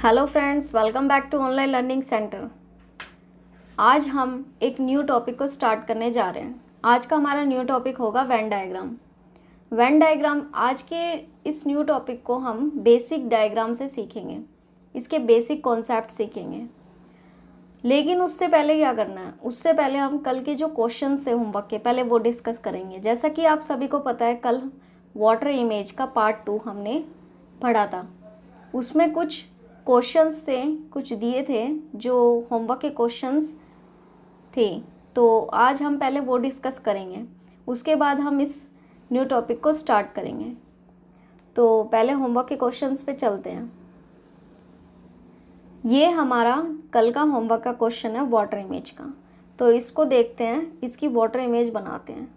Hello friends, welcome back to online learning centre. आज हम एक न्यू टॉपिक को स्टार्ट करने जा रहे हैं। आज का हमारा न्यू टॉपिक होगा वेन डायग्राम। वेन डायग्राम, आज के इस न्यू टॉपिक को हम बेसिक डायग्राम से सीखेंगे, इसके बेसिक कॉन्सेप्ट सीखेंगे। लेकिन उससे पहले क्या करना है, उससे पहले हम कल के जो क्वेश्चंस थे होमवर्क के, पहले वो डिस्कस करेंगे। जैसा कि आप सभी को पता है, कल वाटर इमेज का पार्ट 2 हमने पढ़ा था। उसमें कुछ क्वेश्चंस थे, कुछ दिए थे जो होमवर्क के क्वेश्चंस थे, तो आज हम पहले वो डिस्कस करेंगे, उसके बाद हम इस न्यू टॉपिक को स्टार्ट करेंगे। तो पहले होमवर्क के क्वेश्चंस पे चलते हैं। ये हमारा कल का होमवर्क का क्वेश्चन है वाटर इमेज का, तो इसको देखते हैं, इसकी वाटर इमेज बनाते हैं।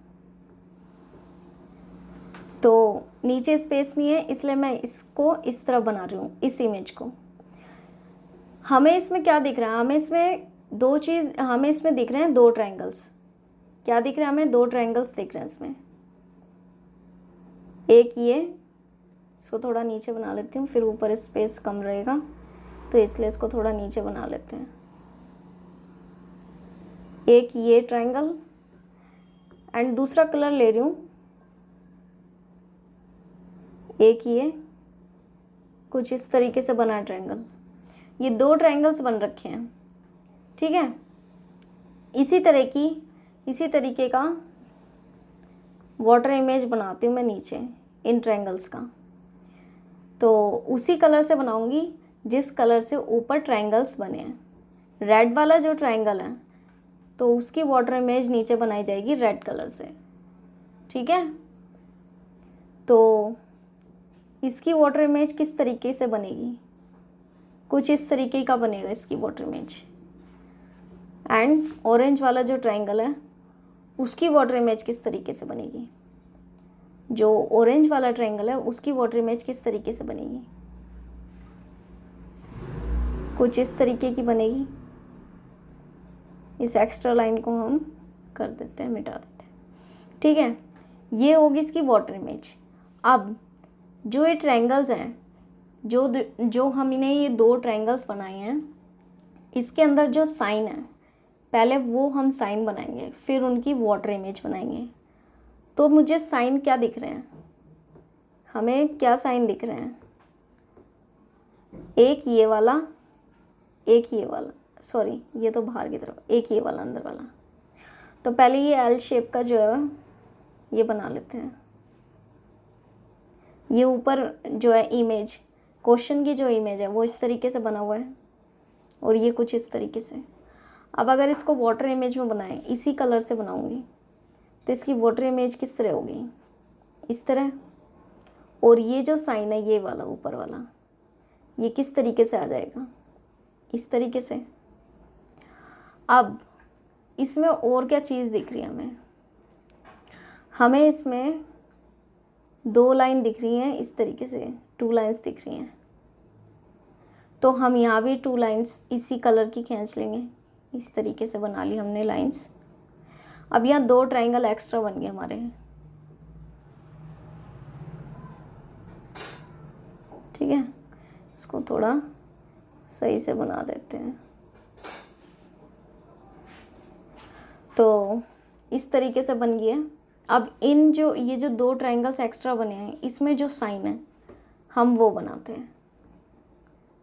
तो नीचे स्पेस नहीं है, इसलिए मैं इसको इस तरह बना रही हूँ, इस इमेज को। हमें इसमें क्या दिख रहा है, हमें इसमें दिख रहे हैं दो ट्रायंगल्स। क्या दिख रहा है हमें? दो ट्रायंगल्स दिख रहे हैं इसमें। एक ये, इसको थोड़ा नीचे बना लेती हूँ, फिर ऊपर स्पेस कम रहेगा तो इसलिए इसको थोड़ा नीचे बना लेते हैं। एक ये ट्रायंगल एंड दूसरा कलर ले रही हूँ, एक ये कुछ इस तरीके से बना ट्रायंगल। ये दो ट्रायंगल्स बन रखे हैं, ठीक है। इसी तरीके का वाटर इमेज बनाती हूँ मैं नीचे इन ट्रायंगल्स का। तो उसी कलर से बनाऊंगी जिस कलर से ऊपर ट्रायंगल्स बने हैं। रेड वाला जो ट्रायंगल है तो उसकी वाटर इमेज नीचे बनाई जाएगी रेड कलर से, ठीक है। तो इसकी वाटर इमेज किस तरीके से बनेगी? कुछ इस तरीके का बनेगा इसकी वाटर इमेज। एंड ऑरेंज वाला जो ट्रायंगल है उसकी वाटर इमेज किस तरीके से बनेगी? जो ऑरेंज वाला ट्रायंगल है उसकी वाटर इमेज किस तरीके से बनेगी? कुछ इस तरीके की बनेगी। इस एक्स्ट्रा लाइन को हम कर देते हैं, मिटा देते हैं, ठीक है। ये होगी इसकी वाटर इमेज। अब जो ये ट्रायंगल्स हैं, जो हमने ये दो ट्रायंगल्स बनाए हैं, इसके अंदर जो साइन है, पहले वो हम साइन बनाएंगे, फिर उनकी वाटर इमेज बनाएंगे। तो मुझे साइन क्या दिख रहे हैं, हमें क्या साइन दिख रहे हैं? एक ये वाला, एक ये वाला, सॉरी ये तो बाहर की तरफ, एक ये वाला अंदर वाला। तो पहले ये एल शेप का जो है ये बना लेते हैं। ये ऊपर जो है इमेज, क्वेश्चन की जो इमेज है वो इस तरीके से बना हुआ है और ये कुछ इस तरीके से। अब अगर इसको वाटर इमेज में बनाएं, इसी कलर से बनाऊंगी, तो इसकी वाटर इमेज किस तरह होगी? इस तरह। और ये जो साइन है ये वाला ऊपर वाला, ये किस तरीके से आ जाएगा? इस तरीके से। अब इसमें और क्या चीज़ दिख रही है हमें इसमें दो लाइन दिख रही हैं इस तरीके से, टू लाइंस दिख रही हैं। तो हम यहाँ भी टू लाइंस इसी कलर की खींच लेंगे, इस तरीके से बना ली हमने लाइंस। अब यहाँ दो ट्रायंगल एक्स्ट्रा बन गए हमारे, ठीक है। इसको थोड़ा सही से बना देते हैं। तो इस तरीके से बन गया। अब ये जो दो ट्रायंगल्स एक्स्ट्रा बने हैं, इसमें जो साइन है हम वो बनाते हैं।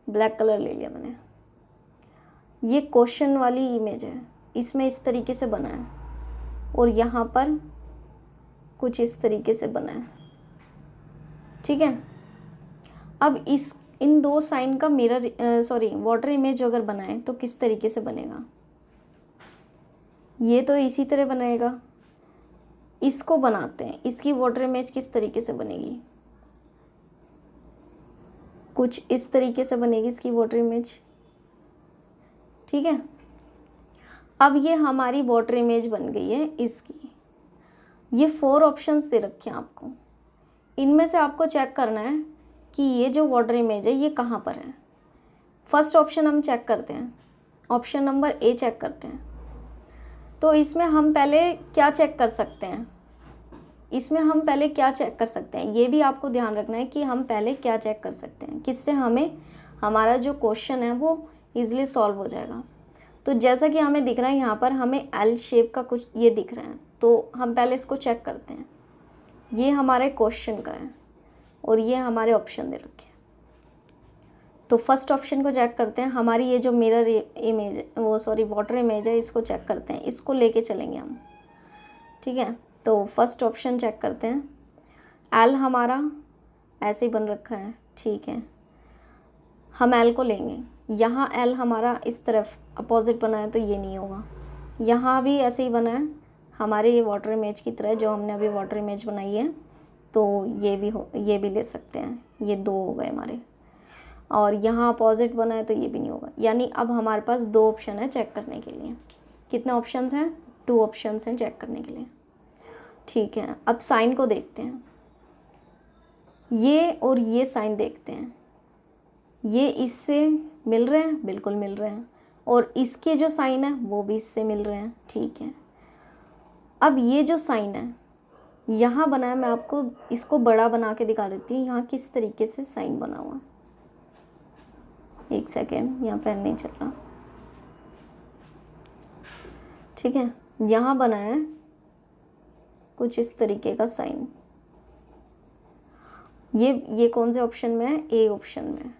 ब्लैक कलर ले लिया मैंने। ये क्वेश्चन वाली इमेज है, इसमें इस तरीके से बना है और यहाँ पर कुछ इस तरीके से बना है, ठीक है। अब इन दो साइन का वाटर इमेज अगर बनाए तो किस तरीके से बनेगा? ये तो इसी तरह बनेगा। इसको बनाते हैं, इसकी वाटर इमेज किस तरीके से बनेगी? कुछ इस तरीके से बनेगी इसकी वाटर इमेज, ठीक है। अब ये हमारी वाटर इमेज बन गई है इसकी। ये 4 ऑप्शंस दे रखे हैं आपको, इनमें से आपको चेक करना है कि ये जो वाटर इमेज है ये कहाँ पर है। फर्स्ट ऑप्शन हम चेक करते हैं, ऑप्शन नंबर ए चेक करते हैं। तो इसमें हम पहले क्या चेक कर सकते हैं? ये भी आपको ध्यान रखना है कि हम पहले क्या चेक कर सकते हैं, किससे हमें हमारा जो क्वेश्चन है वो ईजिली सॉल्व हो जाएगा। तो जैसा कि हमें दिख रहा है यहाँ पर हमें एल शेप का कुछ ये दिख रहा है, तो हम पहले इसको चेक करते हैं। ये हमारे क्वेश्चन का है और ये हमारे ऑप्शन दे रखे हैं। तो फर्स्ट ऑप्शन को चेक करते हैं। हमारी ये जो मिरर इमेज वाटर इमेज है, इसको चेक करते हैं, इसको लेके चलेंगे हम। ठीक है, तो फर्स्ट ऑप्शन चेक करते हैं। एल हमारा ऐसे ही बन रखा है, ठीक है, हम एल को लेंगे। यहाँ एल हमारा इस तरफ अपोजिट बना है तो ये नहीं होगा। यहाँ भी ऐसे ही बना है हमारे ये वाटर इमेज की तरह, जो हमने अभी वाटर इमेज बनाई है, तो ये भी ले सकते हैं। ये 2 हो गए हमारे। और यहाँ अपोजिट बना है तो ये भी नहीं होगा। यानी अब हमारे पास 2 ऑप्शन है चेक करने के लिए। कितने ऑप्शंस हैं? 2 ऑप्शंस हैं चेक करने के लिए। ठीक है, अब साइन को देखते हैं। ये और ये साइन देखते हैं। ये इससे मिल रहे हैं, बिल्कुल मिल रहे हैं, और इसके जो साइन है वो भी इससे मिल रहे हैं। ठीक है, अब ये जो साइन है यहाँ बना है, मैं आपको इसको बड़ा बना के दिखा देती हूँ यहाँ किस तरीके से साइन बना हुआ है। एक सेकेंड, यहाँ पेन नहीं चल रहा। ठीक है, यहाँ बना है कुछ इस तरीके का साइन। ये कौन से ऑप्शन में है? ए ऑप्शन में।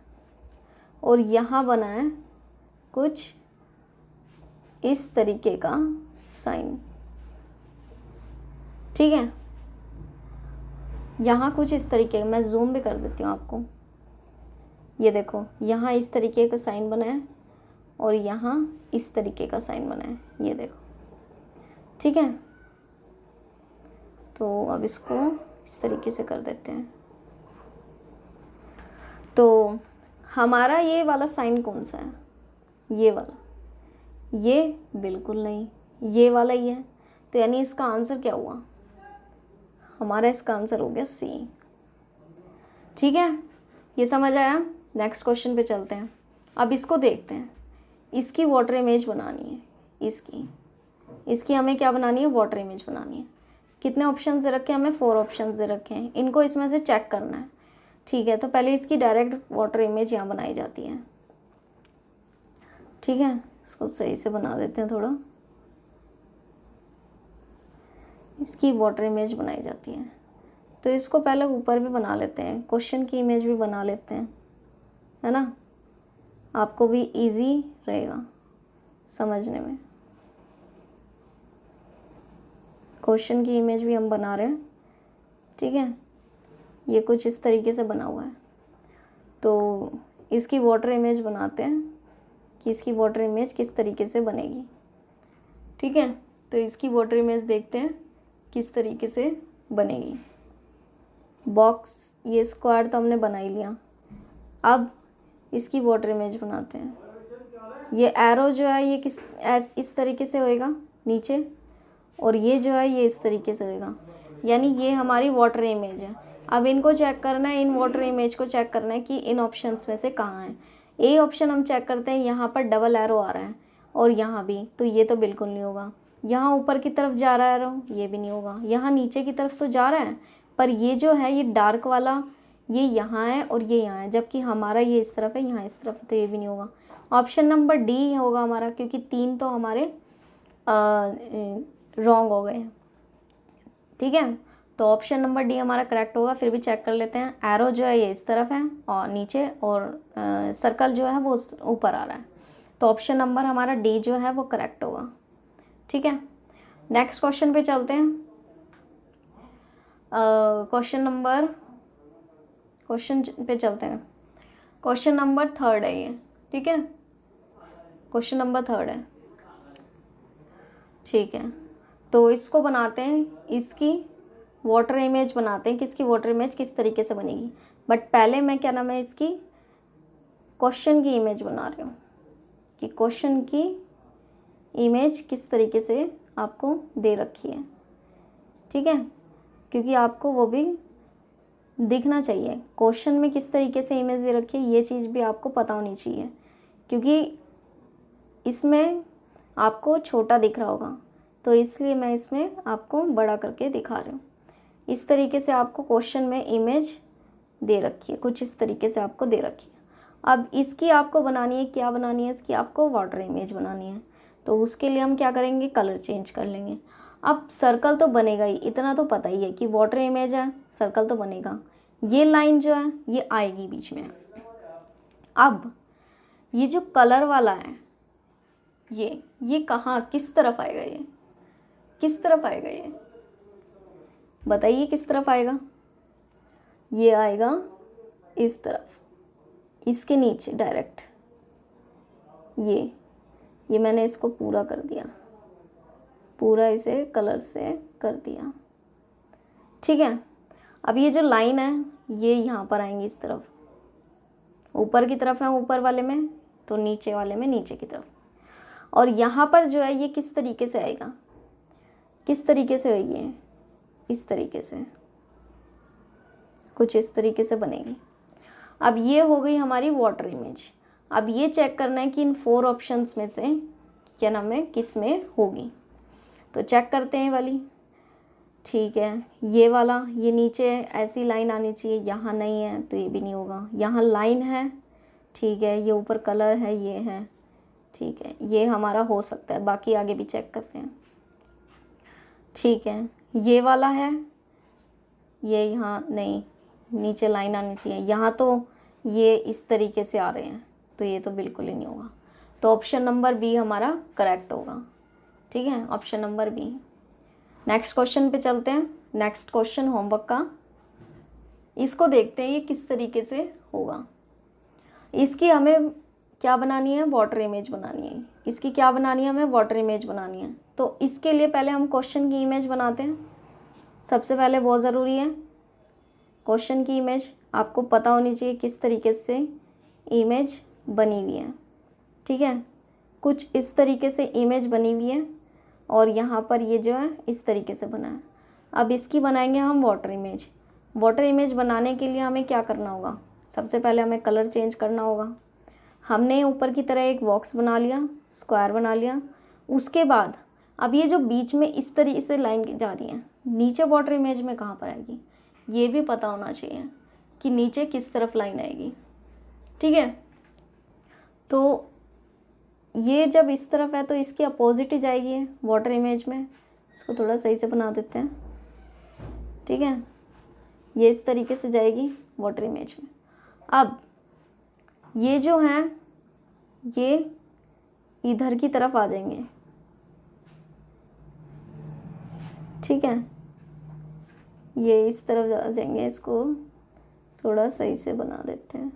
और यहाँ बना है कुछ इस तरीके का साइन। ठीक है, यहाँ कुछ इस तरीके, मैं जूम भी कर देती हूँ आपको। ये देखो, यहाँ इस तरीके का साइन बना है और यहाँ इस तरीके का साइन बना है, ये देखो। ठीक है, तो अब इसको इस तरीके से कर देते हैं। तो हमारा ये वाला साइन कौन सा है? ये वाला। ये बिल्कुल नहीं, ये वाला ही है। तो यानी इसका आंसर क्या हुआ? हमारा इसका आंसर हो गया सी। ठीक है, ये समझ आया? नेक्स्ट क्वेश्चन पे चलते हैं। अब इसको देखते हैं। इसकी वाटर इमेज बनानी है। इसकी हमें क्या बनानी है? वाटर इमेज बनानी है। कितने ऑप्शन दे रखे हैं हमें? 4 ऑप्शन दे रखे हैं। इनको इसमें से चेक करना है। ठीक है, तो पहले इसकी डायरेक्ट वाटर इमेज यहाँ बनाई जाती है। ठीक है, इसको सही से बना देते हैं थोड़ा। इसकी वाटर इमेज बनाई जाती है, तो इसको पहले ऊपर भी बना लेते हैं, क्वेश्चन की इमेज भी बना लेते हैं, है ना? आपको भी इजी रहेगा समझने में। क्वेश्चन की इमेज भी हम बना रहे हैं। ठीक है, ये कुछ इस तरीके से बना हुआ है। तो इसकी वाटर इमेज बनाते हैं कि इसकी वाटर इमेज किस तरीके से बनेगी। ठीक है, तो इसकी वाटर इमेज देखते हैं किस तरीके से बनेगी। बॉक्स ये स्क्वायर तो हमने बना ही लिया। अब इसकी वाटर इमेज बनाते हैं। ये एरो जो है ये इस तरीके से होएगा नीचे, और ये जो है ये इस तरीके से होएगा। यानी ये हमारी वाटर इमेज है। अब इनको चेक करना है, इन वाटर इमेज को चेक करना है कि इन ऑप्शंस में से कहाँ है। ए ऑप्शन हम चेक करते हैं, यहाँ पर डबल एरो आ रहा है और यहाँ भी, तो ये तो बिल्कुल नहीं होगा। यहाँ ऊपर की तरफ जा रहा है एरो, ये भी नहीं होगा। यहाँ नीचे की तरफ तो जा रहा है, पर ये जो है ये डार्क वाला ये यहाँ है और ये यहाँ है, जबकि हमारा ये इस तरफ है, यहाँ इस तरफ है, तो ये भी नहीं होगा। ऑप्शन नंबर डी होगा हमारा, क्योंकि 3 तो हमारे रॉन्ग हो गए हैं। ठीक है, तो ऑप्शन नंबर डी हमारा करेक्ट होगा। फिर भी चेक कर लेते हैं। एरो जो है ये इस तरफ है और नीचे, और सर्कल जो है वो ऊपर आ रहा है, तो ऑप्शन नंबर हमारा डी जो है वो करेक्ट होगा। ठीक है, नेक्स्ट क्वेश्चन पे चलते हैं। क्वेश्चन पे चलते हैं। क्वेश्चन नंबर 3 है ये। ठीक है, क्वेश्चन नंबर 3 है। ठीक है, तो इसको बनाते हैं, इसकी वाटर इमेज बनाते हैं कि इसकी वाटर इमेज किस तरीके से बनेगी। बट पहले मैं क्या नाम है इसकी क्वेश्चन की इमेज बना रही हूँ कि क्वेश्चन की इमेज किस तरीके से आपको दे रखी है। ठीक है, क्योंकि आपको वो भी दिखना चाहिए, क्वेश्चन में किस तरीके से इमेज दे रखी है ये चीज़ भी आपको पता होनी चाहिए, क्योंकि इसमें आपको छोटा दिख रहा होगा, तो इसलिए मैं इसमें आपको बड़ा करके दिखा रही हूँ। इस तरीके से आपको क्वेश्चन में इमेज दे रखी है, कुछ इस तरीके से आपको दे रखी है। अब इसकी आपको बनानी है, क्या बनानी है इसकी, आपको वाटर इमेज बनानी है। तो उसके लिए हम क्या करेंगे, कलर चेंज कर लेंगे। अब सर्कल तो बनेगा ही, इतना तो पता ही है कि वाटर इमेज है, सर्कल तो बनेगा। ये लाइन जो है ये आएगी बीच में। अब ये जो कलर वाला है ये कहाँ, किस तरफ आएगा, ये किस तरफ आएगा, ये बताइए किस तरफ आएगा। ये आएगा इस तरफ, इसके नीचे डायरेक्ट। ये मैंने इसको पूरा कर दिया, पूरा इसे कलर से कर दिया, ठीक है। अब ये जो लाइन है ये यहाँ पर आएंगी इस तरफ, ऊपर की तरफ है ऊपर वाले में, तो नीचे वाले में नीचे की तरफ। और यहाँ पर जो है ये किस तरीके से आएगा, किस तरीके से होगी, ये इस तरीके से, कुछ इस तरीके से बनेगी। अब ये हो गई हमारी वाटर इमेज। अब ये चेक करना है कि इन 4 ऑप्शंस में से क्या नाम है, किस में होगी। तो चेक करते हैं वाली, ठीक है। ये वाला, ये नीचे ऐसी लाइन आनी चाहिए, यहाँ नहीं है तो ये भी नहीं होगा। यहाँ लाइन है, ठीक है, ये ऊपर कलर है, ये है, ठीक है, ये हमारा हो सकता है। बाकी आगे भी चेक करते हैं, ठीक है। ये वाला है, ये यहाँ नहीं, नीचे लाइन आनी चाहिए, यहाँ तो ये इस तरीके से आ रहे हैं, तो ये तो बिल्कुल ही नहीं होगा। तो ऑप्शन नंबर बी हमारा करेक्ट होगा, ठीक है, option number B. Next question पे चलते हैं। नेक्स्ट क्वेश्चन होमवर्क का, इसको देखते हैं ये किस तरीके से होगा। इसकी हमें क्या बनानी है, वाटर इमेज बनानी है। इसकी क्या बनानी है, हमें वाटर इमेज बनानी है। तो इसके लिए पहले हम क्वेश्चन की इमेज बनाते हैं। सबसे पहले बहुत ज़रूरी है क्वेश्चन की इमेज, आपको पता होनी चाहिए किस तरीके से इमेज बनी हुई है, ठीक है। कुछ इस तरीके से इमेज बनी हुई है और यहाँ पर ये जो है इस तरीके से बना है। अब इसकी बनाएंगे हम वाटर इमेज। वाटर इमेज बनाने के लिए हमें क्या करना होगा, सबसे पहले हमें कलर चेंज करना होगा। हमने ऊपर की तरह एक बॉक्स बना लिया, स्क्वायर बना लिया। उसके बाद अब ये जो बीच में इस तरीके से लाइन जा रही है, नीचे वाटर इमेज में कहाँ पर आएगी, ये भी पता होना चाहिए कि नीचे किस तरफ लाइन आएगी, ठीक है। तो ये जब इस तरफ है तो इसकी अपोजिट ही जाएगी वाटर इमेज में। इसको थोड़ा सही से बना देते हैं, ठीक है। ये इस तरीके से जाएगी वाटर इमेज में। अब ये जो हैं ये इधर की तरफ आ जाएंगे, ठीक है, ये इस तरफ आ जाएंगे। इसको थोड़ा सही से बना देते हैं,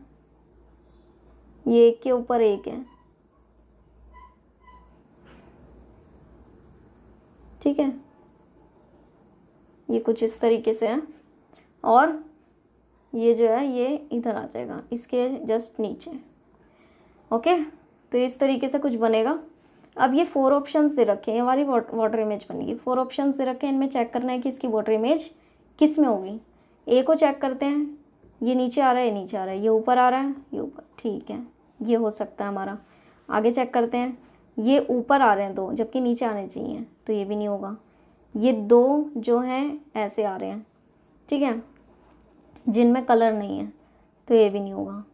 ये एक के ऊपर एक है, ठीक है। ये कुछ इस तरीके से है और ये जो है ये इधर आ जाएगा इसके जस्ट नीचे, ओके। तो इस तरीके से कुछ बनेगा। अब ये 4 ऑप्शंस दे रखे हैं, हमारी वाटर इमेज बनेगी। 4 ऑप्शंस दे रखे हैं, इनमें चेक करना है कि इसकी वाटर इमेज किस में होगी। ए को चेक करते हैं, ये नीचे आ रहा है, ये नीचे आ रहा है, ये ऊपर आ रहा है, ये ऊपर, ठीक है, ये हो सकता है हमारा। आगे चेक करते हैं, ये ऊपर आ रहे हैं 2 जबकि नीचे आने चाहिए, तो ये भी नहीं होगा। ये 2 जो हैं ऐसे आ रहे हैं, ठीक है, जिनमें कलर नहीं है, तो ये भी नहीं होगा।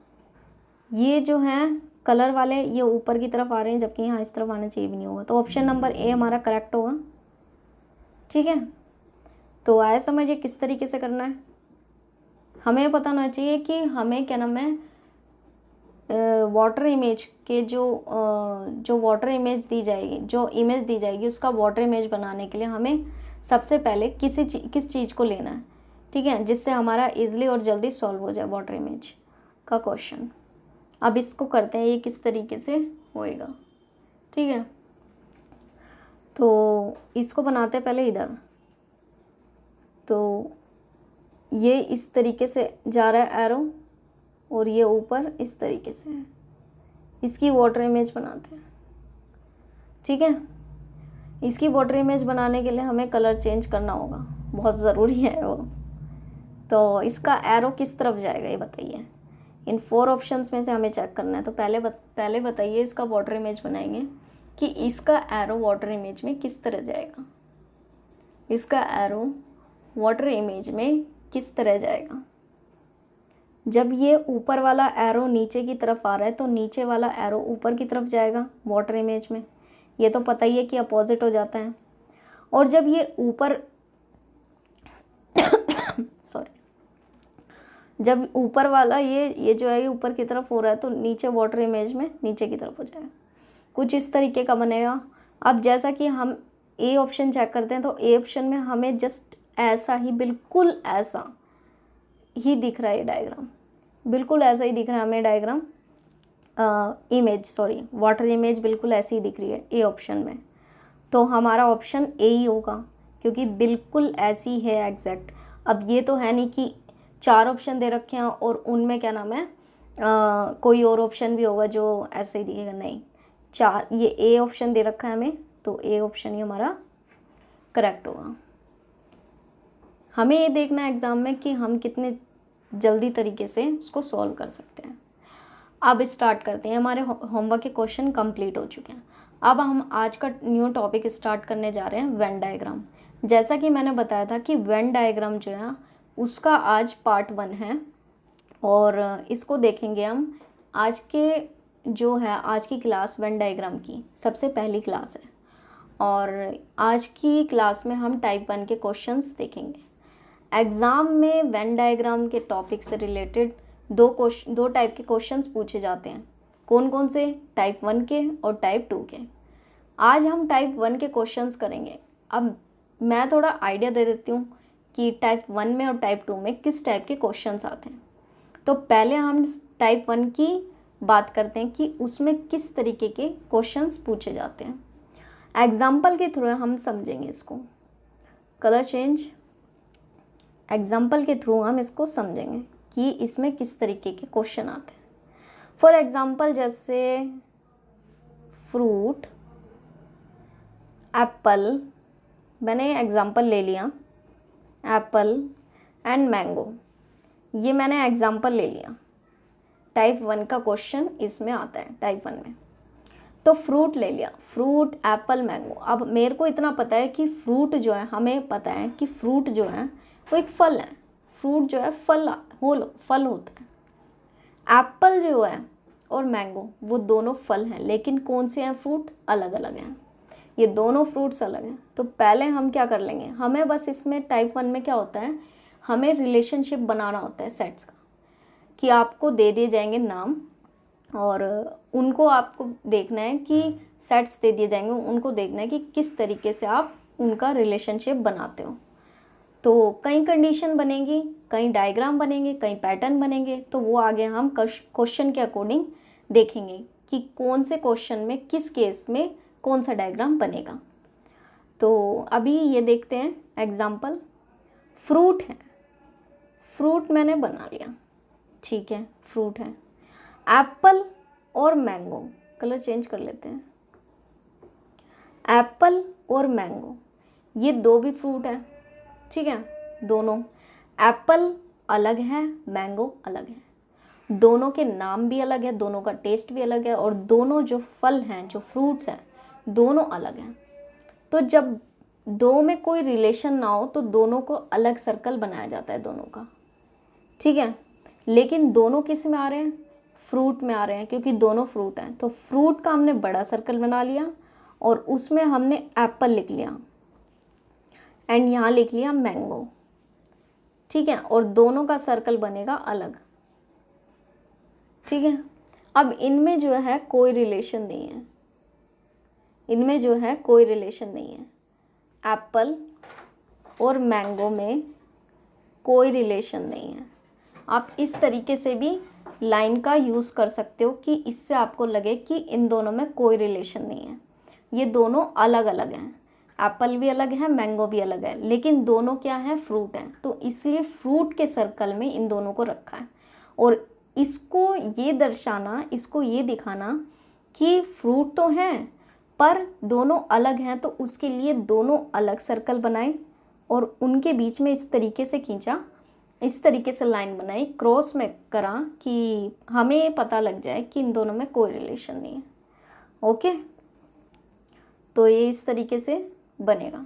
ये जो हैं कलर वाले ये ऊपर की तरफ आ रहे हैं जबकि यहाँ इस तरफ आना चाहिए, भी नहीं होगा। तो ऑप्शन नंबर ए हमारा करेक्ट होगा, ठीक है। तो आया समझ ये किस तरीके से करना है। हमें पता होना चाहिए कि हमें क्या नाम है, वाटर इमेज के जो वाटर इमेज दी जाएगी, जो इमेज दी जाएगी उसका वाटर इमेज बनाने के लिए हमें सबसे पहले किस चीज़ को लेना है, ठीक है, जिससे हमारा इजीली और जल्दी सॉल्व हो जाए वाटर इमेज का क्वेश्चन। अब इसको करते हैं ये किस तरीके से होएगा, ठीक है। तो इसको बनाते हैं पहले इधर। तो ये इस तरीके से जा रहा है एरो और ये ऊपर इस तरीके से है, इसकी वाटर इमेज बनाते हैं, ठीक है। इसकी वाटर इमेज बनाने के लिए हमें कलर चेंज करना होगा, बहुत ज़रूरी है वो। तो इसका एरो किस तरफ जाएगा ये बताइए। इन 4 ऑप्शंस में से हमें चेक करना है। तो पहले बताइए इसका वाटर इमेज बनाएंगे कि इसका एरो वाटर इमेज में किस तरह जाएगा। इसका एरो वाटर इमेज में किस तरह जाएगा, जब ये ऊपर वाला एरो नीचे की तरफ आ रहा है तो नीचे वाला एरो ऊपर की तरफ जाएगा वाटर इमेज में, ये तो पता ही है कि अपोजिट हो जाता है। और जब ये ऊपर सॉरी, जब ऊपर वाला ये जो है ये ऊपर की तरफ हो रहा है तो नीचे वाटर इमेज में नीचे की तरफ हो जाएगा, कुछ इस तरीके का बनेगा। अब जैसा कि हम ए ऑप्शन चेक करते हैं तो ए ऑप्शन में हमें जस्ट ऐसा ही, बिल्कुल ऐसा ही दिख रहा है ये डायग्राम, बिल्कुल ऐसा ही दिख रहा है हमें diagram, image sorry water image बिल्कुल ऐसी ही दिख रही है ए ऑप्शन में। तो हमारा ऑप्शन ए ही होगा क्योंकि बिल्कुल ऐसी है एग्जैक्ट। अब ये तो है नहीं कि 4 ऑप्शन दे रखे हैं और उनमें क्या नाम है कोई और ऑप्शन भी होगा जो ऐसे ही दिखेगा, नहीं, 4, ये ए ऑप्शन दे रखा है हमें तो ए ऑप्शन ही हमारा करेक्ट होगा। हमें ये देखना है एग्ज़ाम में कि हम कितने जल्दी तरीके से उसको सॉल्व कर सकते हैं। अब स्टार्ट करते हैं, हमारे होमवर्क के क्वेश्चन कंप्लीट हो चुके हैं। अब हम आज का न्यू टॉपिक स्टार्ट करने जा रहे हैं वेन डायग्राम। जैसा कि मैंने बताया था कि वेन डायग्राम जो है उसका आज पार्ट 1 है और इसको देखेंगे हम। आज के जो है आज की क्लास वेन डायग्राम की सबसे पहली क्लास है और आज की क्लास में हम टाइप 1 के क्वेश्चंस देखेंगे। एग्ज़ाम में वेन डायग्राम के टॉपिक से रिलेटेड दो टाइप के क्वेश्चंस पूछे जाते हैं। कौन कौन से? टाइप 1 के और टाइप 2 के। आज हम टाइप 1 के क्वेश्चंस करेंगे। अब मैं थोड़ा आइडिया दे देती हूँ कि टाइप 1 में और टाइप 2 में किस टाइप के क्वेश्चंस आते हैं। तो पहले हम टाइप 1 की बात करते हैं कि उसमें किस तरीके के क्वेश्चंस पूछे जाते हैं। एग्जाम्पल के थ्रू हम समझेंगे इसको। कलर चेंज, एग्जाम्पल के थ्रू हम इसको समझेंगे कि इसमें किस तरीके के क्वेश्चन आते हैं। फॉर एग्जाम्पल जैसे फ्रूट, एप्पल, मैंने एग्जाम्पल ले लिया एप्पल एंड मैंगो, ये मैंने एग्जाम्पल ले लिया। टाइप 1 का क्वेश्चन इसमें आता है टाइप 1 में। तो फ्रूट ले लिया, फ्रूट, एप्पल, मैंगो। अब मेरे को इतना पता है कि फ्रूट जो है, हमें पता है कि फ्रूट जो है वो एक फल है। फ्रूट जो है फल होता है। एप्पल जो है और मैंगो वो दोनों फल हैं, लेकिन कौन से हैं फ्रूट? अलग अलग हैं। ये दोनों फ्रूट्स अलग हैं। तो पहले हम क्या कर लेंगे, हमें बस इसमें टाइप 1 में क्या होता है, हमें रिलेशनशिप बनाना होता है सेट्स का, कि आपको दे दिए जाएंगे नाम और उनको आपको देखना है कि सेट्स दे दिए जाएंगे, उनको देखना है कि किस तरीके से आप उनका रिलेशनशिप बनाते हो। तो कई कंडीशन बनेगी, कई डायग्राम बनेंगे, कई पैटर्न बनेंगे। तो वो आगे हम क्वेश्चन के अकॉर्डिंग देखेंगे कि कौन से क्वेश्चन में किस केस में कौन सा डायग्राम बनेगा। तो अभी ये देखते हैं एग्जाम्पल। फ्रूट है, फ्रूट मैंने बना लिया, ठीक है, फ्रूट है। एप्पल और मैंगो, कलर चेंज कर लेते हैं। एप्पल और मैंगो ये दो भी फ्रूट है, ठीक है, दोनों। एप्पल अलग है, मैंगो अलग है, दोनों के नाम भी अलग है, दोनों का टेस्ट भी अलग है और दोनों जो फल हैं, जो फ्रूट्स हैं, दोनों अलग हैं। तो जब दो में कोई रिलेशन ना हो तो दोनों को अलग सर्कल बनाया जाता है दोनों का, ठीक है। लेकिन दोनों किस में आ रहे हैं? फ्रूट में आ रहे हैं, क्योंकि दोनों फ्रूट हैं। तो फ्रूट का हमने बड़ा सर्कल बना लिया और उसमें हमने एप्पल लिख लिया एंड यहाँ लिख लिया मैंगो, ठीक है। और दोनों का सर्कल बनेगा अलग, ठीक है। अब इनमें जो है कोई रिलेशन नहीं है, इनमें जो है कोई रिलेशन नहीं है। एप्पल और मैंगो में कोई रिलेशन नहीं है। आप इस तरीके से भी लाइन का यूज़ कर सकते हो कि इससे आपको लगे कि इन दोनों में कोई रिलेशन नहीं है, ये दोनों अलग अलग हैं। एप्पल भी अलग है, मैंगो भी अलग है, लेकिन दोनों क्या हैं? फ्रूट हैं। तो इसलिए फ्रूट के सर्कल में इन दोनों को रखा है और इसको ये दर्शाना, इसको ये दिखाना कि फ्रूट तो हैं पर दोनों अलग हैं, तो उसके लिए दोनों अलग सर्कल बनाए और उनके बीच में इस तरीके से खींचा, इस तरीके से लाइन बनाई, क्रॉस में करा कि हमें पता लग जाए कि इन दोनों में कोई रिलेशन नहीं है। ओके, तो ये इस तरीके से बनेगा।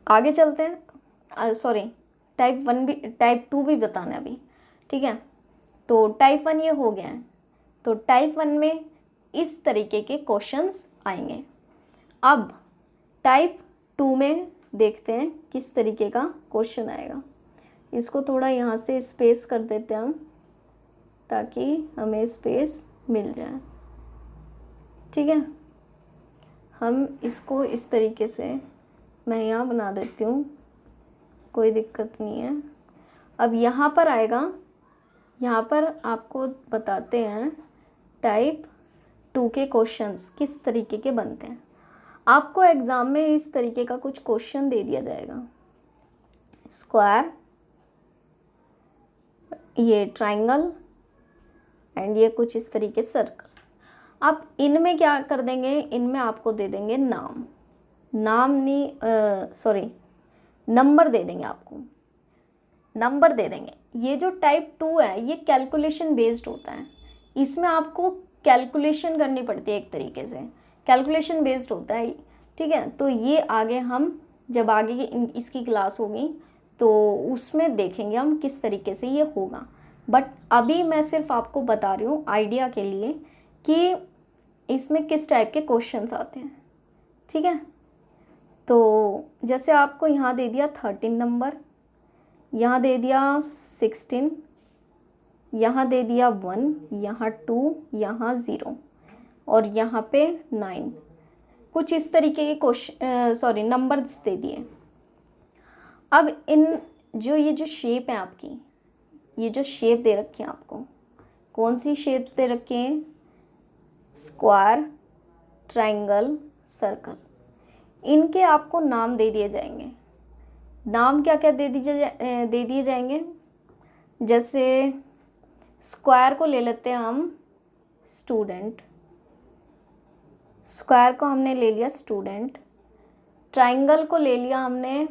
आगे चलते हैं। सॉरी, टाइप 1 भी, टाइप 2 भी बताना है अभी, ठीक है। तो टाइप 1 ये हो गया है। तो टाइप 1 में इस तरीके के क्वेश्चंस आएंगे। अब टाइप 2 में देखते हैं किस तरीके का क्वेश्चन आएगा। इसको थोड़ा यहाँ से स्पेस कर देते हैं हम, ताकि हमें स्पेस मिल जाए, ठीक है। हम इसको इस तरीके से, मैं यहाँ बना देती हूँ, कोई दिक्कत नहीं है। अब यहाँ पर आएगा, यहाँ पर आपको बताते हैं टाइप 2 के क्वेश्चंस किस तरीके के बनते हैं। आपको एग्ज़ाम में इस तरीके का कुछ क्वेश्चन दे दिया जाएगा, स्क्वायर, ये ट्रायंगल एंड ये कुछ इस तरीके सर्कल। आप इनमें क्या कर देंगे, इनमें आपको दे देंगे नाम, नंबर दे देंगे, आपको नंबर दे देंगे। ये जो टाइप 2 है ये कैलकुलेशन बेस्ड होता है, इसमें आपको कैलकुलेशन करनी पड़ती है, एक तरीके से कैलकुलेशन बेस्ड होता है, ठीक है। तो ये आगे हम जब आगे इसकी क्लास होगी तो उसमें देखेंगे हम किस तरीके से ये होगा। बट अभी मैं सिर्फ आपको बता रही हूँ आइडिया के लिए कि इसमें किस टाइप के क्वेश्चंस आते हैं, ठीक है। तो जैसे आपको यहाँ दे दिया 13 नंबर, यहाँ दे दिया 16, यहाँ दे दिया 1, यहाँ 2, यहाँ 0 और यहाँ पे 9, कुछ इस तरीके के क्वेश्चन नंबर्स दे दिए। अब इन ये जो शेप है आपकी, ये जो शेप दे रखी है आपको, कौन सी शेप्स दे रखी हैं, स्क्वायर, ट्रायंगल, सर्कल, इनके आपको नाम दे दिए जाएंगे। नाम क्या क्या दे दिए जाएंगे, जैसे स्क्वायर को ले लेते हैं हम स्टूडेंट, स्क्वायर को हमने ले लिया स्टूडेंट, ट्रायंगल को ले लिया हमने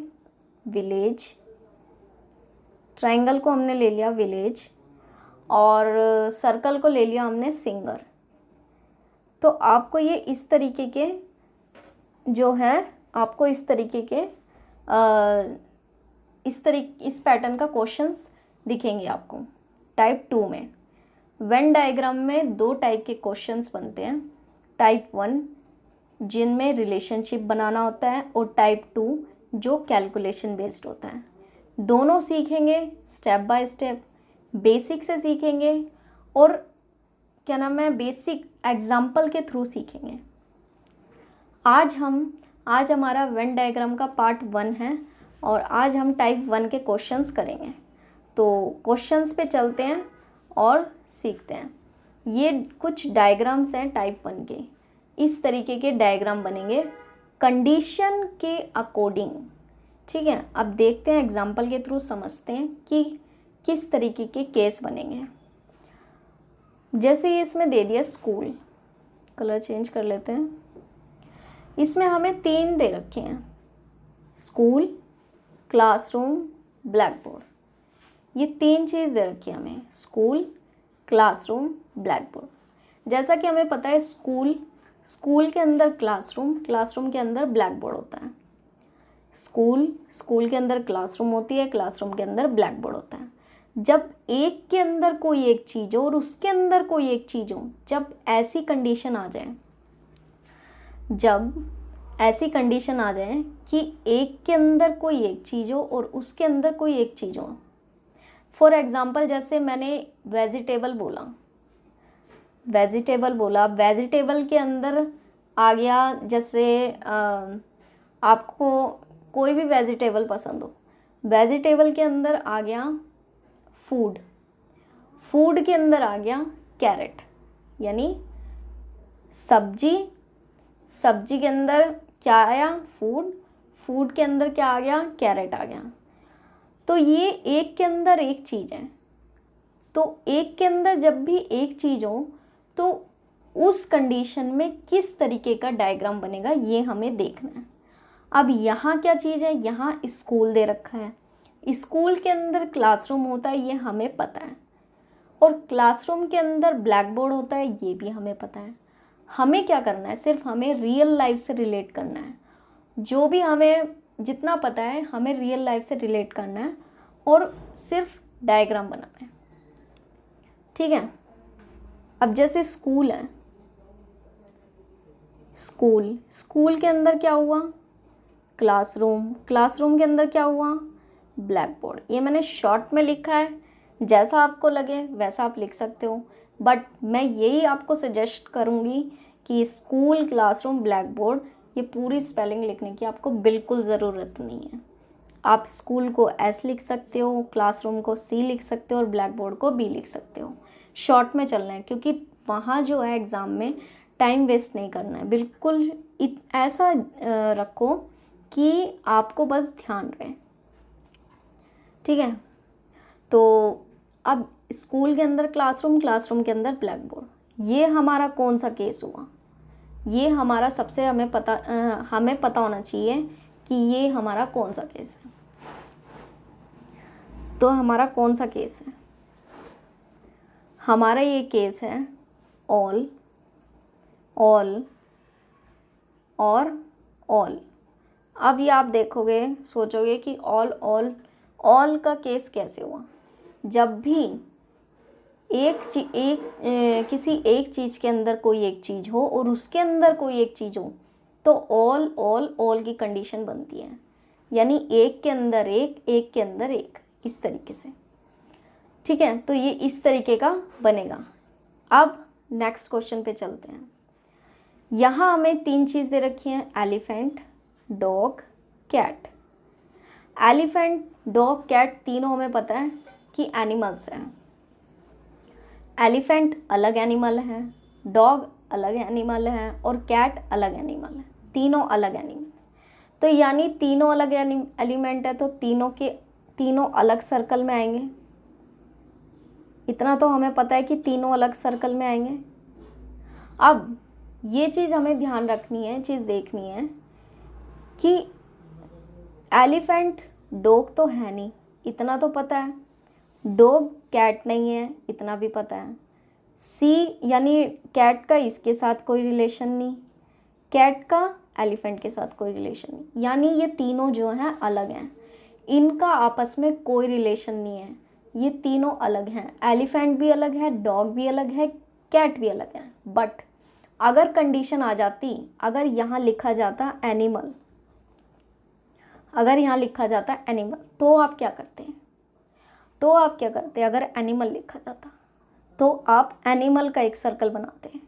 विलेज, ट्रायंगल को हमने ले लिया विलेज और सर्कल को ले लिया हमने सिंगर। तो आपको ये इस तरीके के जो है, आपको इस तरीके के इस पैटर्न का क्वेश्चंस दिखेंगे आपको टाइप 2 में। वेन डायग्राम में 2 टाइप के क्वेश्चंस बनते हैं, टाइप 1 जिनमें रिलेशनशिप बनाना होता है और टाइप 2 जो कैलकुलेशन बेस्ड होता है। दोनों सीखेंगे स्टेप बाय स्टेप, बेसिक से सीखेंगे और क्या नाम है, बेसिक एग्जाम्पल के थ्रू सीखेंगे। आज हमारा वेन डायग्राम का पार्ट 1 है और आज हम टाइप 1 के क्वेश्चंस करेंगे। तो क्वेश्चंस पे चलते हैं और सीखते हैं। ये कुछ डायग्राम्स हैं टाइप 1 के, इस तरीके के डायग्राम बनेंगे कंडीशन के अकॉर्डिंग, ठीक है। अब देखते हैं एग्जाम्पल के थ्रू समझते हैं कि किस तरीके के केस बनेंगे। जैसे इसमें दे दिया स्कूल, कलर चेंज कर लेते हैं। इसमें हमें 3 दे रखे हैं, स्कूल, क्लासरूम, ब्लैक बोर्ड। ये 3 चीज़ दे रखी है हमें, स्कूल, क्लासरूम, ब्लैक बोर्ड। जैसा कि हमें पता है स्कूल के अंदर क्लासरूम के अंदर ब्लैक बोर्ड होता है। स्कूल के अंदर क्लासरूम होती है, क्लासरूम के अंदर ब्लैक बोर्ड होता है। जब एक के अंदर कोई एक चीज़ हो और उसके अंदर कोई एक चीज़ हो, जब ऐसी कंडीशन आ जाए कि एक के अंदर कोई एक चीज़ हो और उसके अंदर कोई एक चीज़ हो। फॉर एग्ज़ाम्पल जैसे मैंने वेजिटेबल बोला, वेजिटेबल के अंदर आ गया, जैसे आपको कोई भी वेजिटेबल पसंद हो, वेजिटेबल के अंदर आ गया फूड के अंदर आ गया कैरेट, यानी सब्जी के अंदर क्या आया, फूड के अंदर क्या आ गया, कैरेट आ गया। तो ये एक के अंदर एक चीज़ है। तो एक के अंदर जब भी एक चीज़ हो तो उस कंडीशन में किस तरीके का डायग्राम बनेगा, ये हमें देखना है। अब यहाँ क्या चीज़ है, यहाँ स्कूल दे रखा है, स्कूल के अंदर क्लासरूम होता है, ये हमें पता है, और क्लासरूम के अंदर ब्लैक बोर्ड होता है, ये भी हमें पता है। हमें क्या करना है, सिर्फ हमें रियल लाइफ से रिलेट करना है। जो भी हमें जितना पता है हमें रियल लाइफ से रिलेट करना है और सिर्फ डायग्राम बनाना है। ठीक है, अब जैसे स्कूल है, स्कूल के अंदर क्या हुआ, क्लासरूम के अंदर क्या हुआ, ब्लैक बोर्ड। ये मैंने शॉर्ट में लिखा है, जैसा आपको लगे वैसा आप लिख सकते हो, बट मैं यही आपको सजेस्ट करूँगी कि स्कूल, क्लासरूम, ब्लैक बोर्ड, ये पूरी स्पेलिंग लिखने की आपको बिल्कुल ज़रूरत नहीं है। आप स्कूल को एस लिख सकते हो, क्लासरूम को सी लिख सकते हो और ब्लैक बोर्ड को बी लिख सकते हो। शॉर्ट में चलना है, क्योंकि वहाँ जो है एग्ज़ाम में टाइम वेस्ट नहीं करना है। बिल्कुल ऐसा रखो कि आपको बस ध्यान रहे। ठीक है, तो अब स्कूल के अंदर क्लासरूम के अंदर ब्लैक बोर्ड, ये हमारा कौन सा केस हुआ, ये हमारा सबसे हमें पता होना चाहिए कि ये हमारा कौन सा केस है। तो हमारा कौन सा केस है, हमारा ये केस है ऑल और ऑल। अब ये आप देखोगे, सोचोगे कि ऑल का केस कैसे हुआ। जब भी किसी एक चीज़ के अंदर कोई एक चीज़ हो और उसके अंदर कोई एक चीज़ हो, तो ऑल की कंडीशन बनती है, यानी एक के अंदर एक के अंदर एक, इस तरीके से। ठीक है, तो ये इस तरीके का बनेगा। अब नेक्स्ट क्वेश्चन पे चलते हैं। यहाँ हमें 3 चीज़ दे रखी हैं, elephant, dog, cat. Elephant, dog, cat तीनों हमें पता है कि एनिमल्स हैं। एलिफेंट अलग एनिमल है, डॉग अलग एनिमल है और कैट अलग एनिमल है, तीनों अलग एनिमल। तो यानी तीनों अलग एलिमेंट है, तो तीनों अलग सर्कल में आएंगे। इतना तो हमें पता है कि तीनों अलग सर्कल में आएंगे। अब ये चीज़ हमें ध्यान रखनी है, चीज़ देखनी है कि एलिफेंट डॉग तो है नहीं, इतना तो पता है। डॉग कैट नहीं है, इतना भी पता है। सी यानी कैट का इसके साथ कोई रिलेशन नहीं, कैट का एलिफेंट के साथ कोई रिलेशन नहीं, यानी ये तीनों जो हैं अलग हैं, इनका आपस में कोई रिलेशन नहीं है, ये तीनों अलग हैं। एलिफेंट भी अलग है, डॉग भी अलग है, कैट भी अलग है। बट अगर कंडीशन आ जाती, अगर यहाँ लिखा जाता एनिमल, तो आप क्या करते हैं? अगर एनिमल लिखा जाता तो आप एनिमल का एक सर्कल बनाते हैं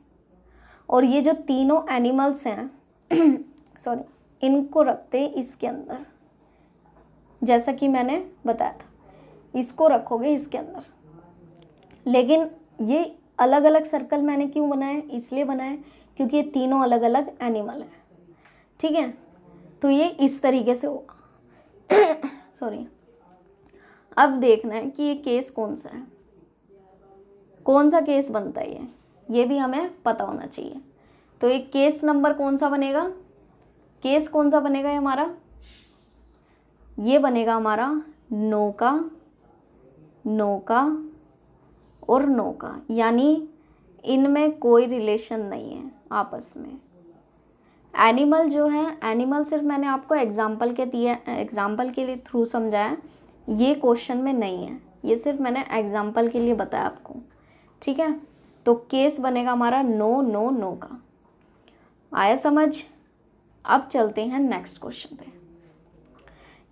और ये जो तीनों एनिमल्स हैं इनको रखते हैं इसके अंदर, जैसा कि मैंने बताया था, इसको रखोगे इसके अंदर। लेकिन ये अलग अलग सर्कल मैंने क्यों बनाए? इसलिए बनाए क्योंकि ये तीनों अलग अलग एनिमल हैं। ठीक है, तो ये इस तरीके से होगा। अब देखना है कि ये केस कौन सा है, कौन सा केस बनता है, ये भी हमें पता होना चाहिए। तो एक केस नंबर कौन सा बनेगा? ये हमारा, ये बनेगा हमारा नौका और नौका, यानी इनमें कोई रिलेशन नहीं है आपस में। एनिमल जो है, एनिमल सिर्फ मैंने आपको एग्जाम्पल के लिए थ्रू समझाया, ये क्वेश्चन में नहीं है, ये सिर्फ मैंने एग्जाम्पल के लिए बताया आपको। ठीक है, तो केस बनेगा हमारा नो का। आया समझ? अब चलते हैं नेक्स्ट क्वेश्चन पे।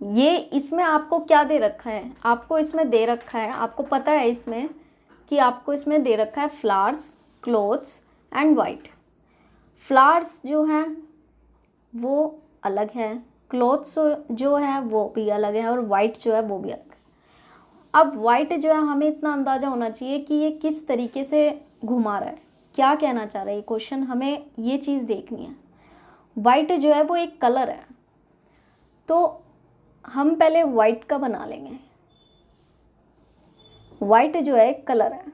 ये इसमें आपको क्या दे रखा है? आपको इसमें दे रखा है, आपको पता है इसमें कि आपको इसमें दे रखा है flowers, clothes and white. Flowers जो हैं वो अलग है, क्लोथ्स जो है वो भी अलग है और वाइट जो है वो भी अलग है। अब वाइट जो है, हमें इतना अंदाज़ा होना चाहिए कि ये किस तरीके से घुमा रहा है, क्या कहना चाह रहा है ये क्वेश्चन, हमें ये चीज़ देखनी है। वाइट जो है वो एक कलर है, तो हम पहले वाइट का बना लेंगे। वाइट जो है एक कलर है,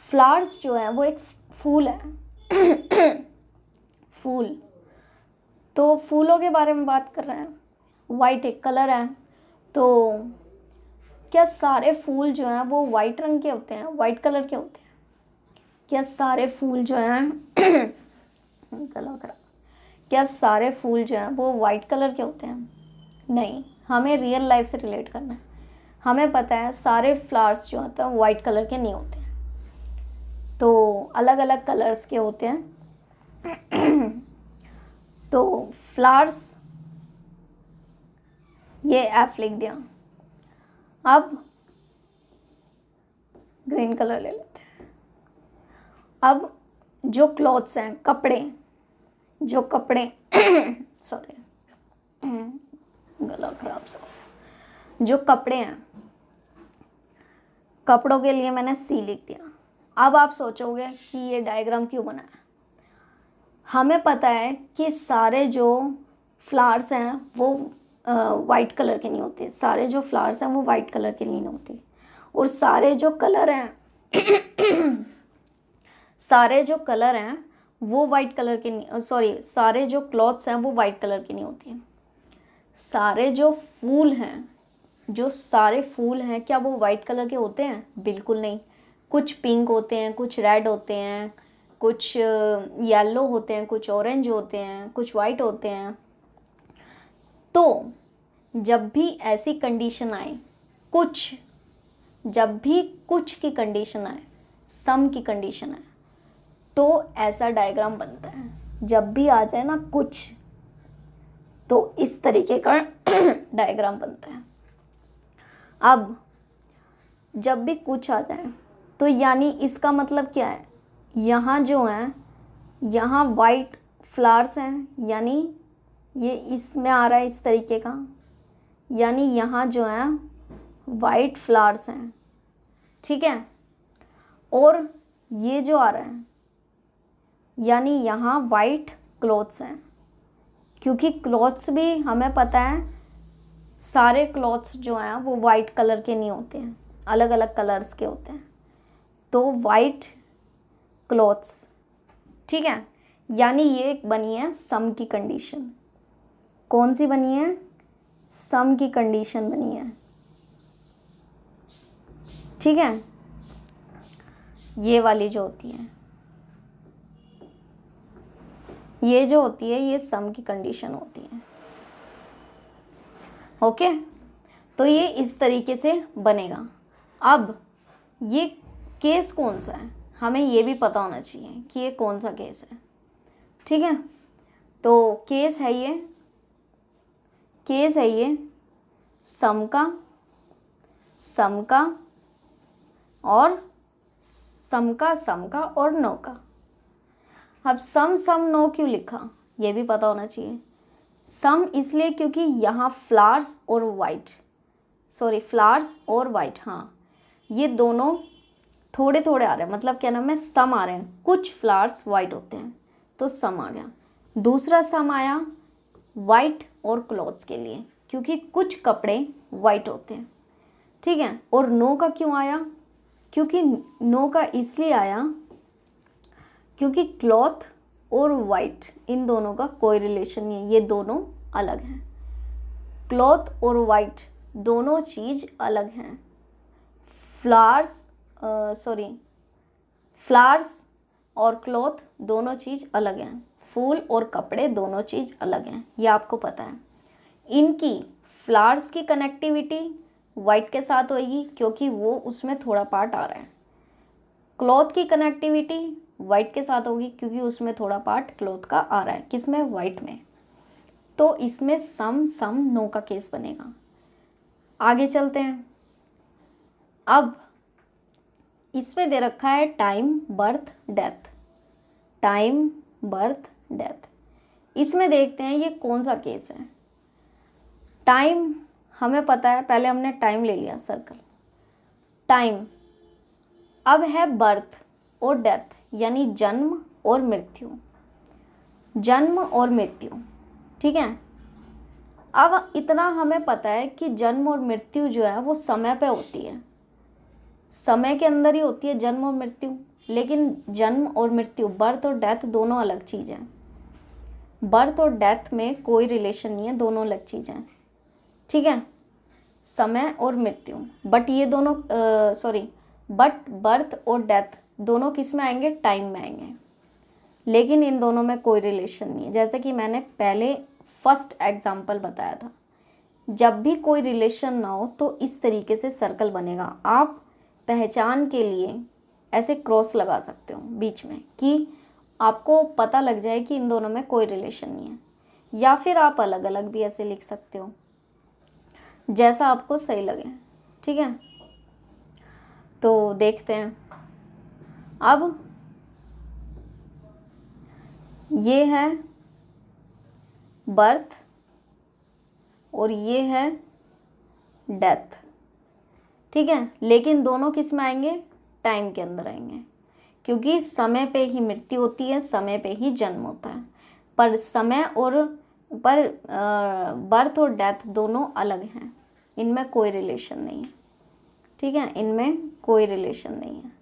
फ्लावर्स जो है वो एक फूल है फूल, तो फूलों के बारे में बात कर रहे हैं। वाइट एक कलर है, तो क्या सारे फूल जो हैं वो वाइट रंग के होते हैं, वाइट कलर के होते हैं? क्या सारे फूल जो हैं क्या सारे फूल जो हैं वो वाइट कलर के होते हैं? नहीं, हमें रियल लाइफ से रिलेट करना है। हमें पता है सारे फ्लावर्स जो होते हैं वाइट कलर के नहीं होते, तो अलग अलग कलर्स के होते हैं। तो फ्लावर्स, ये एफ लिख दिया। अब ग्रीन कलर ले लेते हैं। अब जो क्लॉथ्स हैं, कपड़े, जो कपड़े सॉरी गला खराब सा, जो कपड़े हैं, कपड़ों के लिए मैंने सी लिख दिया। अब आप सोचोगे कि ये डायग्राम क्यों बना है। हमें पता है कि सारे जो फ्लावर्स हैं वो वाइट कलर के नहीं होते, सारे जो फ्लावर्स हैं वो वाइट कलर के नहीं होते, और सारे जो कलर हैं सारे जो कलर हैं वो वाइट कलर के नहीं, सॉरी, सारे जो क्लॉथ्स हैं वो वाइट कलर के नहीं होते हैं। सारे जो फूल हैं, जो सारे फूल हैं, क्या वो वाइट कलर के होते हैं? बिल्कुल नहीं। कुछ पिंक होते हैं, कुछ रेड होते हैं, कुछ येलो होते हैं, कुछ ऑरेंज होते हैं, कुछ वाइट होते हैं। तो जब भी ऐसी कंडीशन आए, जब भी कुछ की कंडीशन आए, सम की कंडीशन आए, तो ऐसा डायग्राम बनता है। जब भी आ जाए ना कुछ, तो इस तरीके का डायग्राम बनता है। अब जब भी कुछ आ जाए तो यानी इसका मतलब क्या है, यहाँ जो है, यहाँ वाइट फ्लावर्स हैं, यानी ये इसमें आ रहा है इस तरीके का, यानी यहाँ जो है वाइट फ्लावर्स हैं, ठीक है। और ये जो आ रहा है, यानी यहाँ वाइट क्लॉथ्स हैं, क्योंकि क्लॉथ्स भी हमें पता है सारे क्लॉथ्स जो हैं वो वाइट कलर के नहीं होते हैं, अलग अलग कलर्स के होते हैं। तो वाइट क्लॉथ्स, ठीक है। यानी ये एक बनी है सम की कंडीशन। कौन सी बनी है? सम की कंडीशन बनी है, ठीक है। ये वाली जो होती है, ये जो होती है, ये सम की कंडीशन होती है। ओके, तो ये इस तरीके से बनेगा। अब ये केस कौन सा है, हमें ये भी पता होना चाहिए कि ये कौन सा केस है, ठीक है। तो केस है ये सम का और सम का और नो का। अब सम नो क्यों लिखा, ये भी पता होना चाहिए। सम इसलिए क्योंकि यहाँ फ्लावर्स और वाइट, हाँ, ये दोनों थोड़े थोड़े आ रहे हैं, मतलब क्या नाम है, सम आ रहे हैं। कुछ फ्लावर्स वाइट होते हैं तो सम आ गया। दूसरा सम आया वाइट और क्लॉथ्स के लिए, क्योंकि कुछ कपड़े वाइट होते हैं, ठीक है। और नो का क्यों आया? क्योंकि नो का इसलिए आया क्योंकि क्लॉथ और वाइट, इन दोनों का कोई रिलेशन नहीं है, ये दोनों अलग हैं। क्लॉथ और वाइट दोनों चीज़ अलग हैं। फ्लावर्स और क्लॉथ दोनों चीज़ अलग हैं। फूल और कपड़े दोनों चीज़ अलग हैं, ये आपको पता है। इनकी फ्लावर्स की कनेक्टिविटी वाइट के साथ होगी क्योंकि वो उसमें थोड़ा पार्ट आ रहा है। क्लॉथ की कनेक्टिविटी वाइट के साथ होगी क्योंकि उसमें थोड़ा पार्ट क्लॉथ का आ रहा है, किसमें? वाइट में। तो इसमें सम नो का केस बनेगा। आगे चलते हैं। अब इसमें दे रखा है टाइम, बर्थ, डेथ। इसमें देखते हैं ये कौन सा केस है। टाइम हमें पता है, पहले हमने टाइम ले लिया सर्कल, टाइम। अब है बर्थ और डेथ, यानी जन्म और मृत्यु, ठीक है। अब इतना हमें पता है कि जन्म और मृत्यु जो है वो समय पे होती है, समय के अंदर ही होती है जन्म और मृत्यु। लेकिन जन्म और मृत्यु, बर्थ और डेथ दोनों अलग चीज़ हैं। बर्थ और डेथ में कोई रिलेशन नहीं है, दोनों अलग चीज़ हैं, ठीक है। समय और मृत्यु, बट ये दोनों बट बर्थ और डेथ दोनों किस में आएंगे? टाइम में आएंगे। लेकिन इन दोनों में कोई रिलेशन नहीं है। जैसे कि मैंने पहले फर्स्ट एग्जाम्पल बताया था जब भी कोई रिलेशन ना हो तो इस तरीके से सर्कल बनेगा। आप पहचान के लिए ऐसे क्रॉस लगा सकते हो बीच में कि आपको पता लग जाए कि इन दोनों में कोई रिलेशन नहीं है, या फिर आप अलग अलग भी ऐसे लिख सकते हो, जैसा आपको सही लगे। ठीक है, तो देखते हैं। अब ये है बर्थ और ये है डेथ। ठीक है, लेकिन दोनों किस में आएंगे? टाइम के अंदर आएंगे, क्योंकि समय पे ही मृत्यु होती है, समय पे ही जन्म होता है। पर समय और बर्थ और डेथ दोनों अलग हैं, इनमें कोई रिलेशन नहीं है। ठीक है, इनमें कोई रिलेशन नहीं है।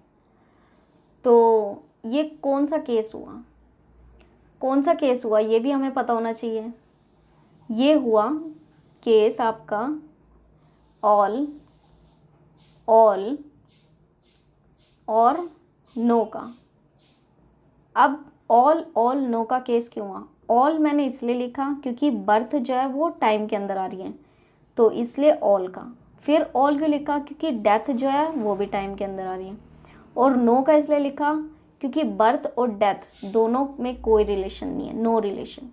तो ये कौन सा केस हुआ, कौन सा केस हुआ ये भी हमें पता होना चाहिए। ये हुआ केस आपका ऑल और नो का। अब ऑल नो का केस क्यों हुआ? ऑल मैंने इसलिए लिखा क्योंकि बर्थ जो है वो टाइम के अंदर आ रही है, तो इसलिए ऑल का। फिर ऑल क्यों लिखा? क्योंकि डेथ जो है वो भी टाइम के अंदर आ रही है। और नो का इसलिए लिखा क्योंकि बर्थ और डेथ दोनों में कोई रिलेशन नहीं है, नो रिलेशन,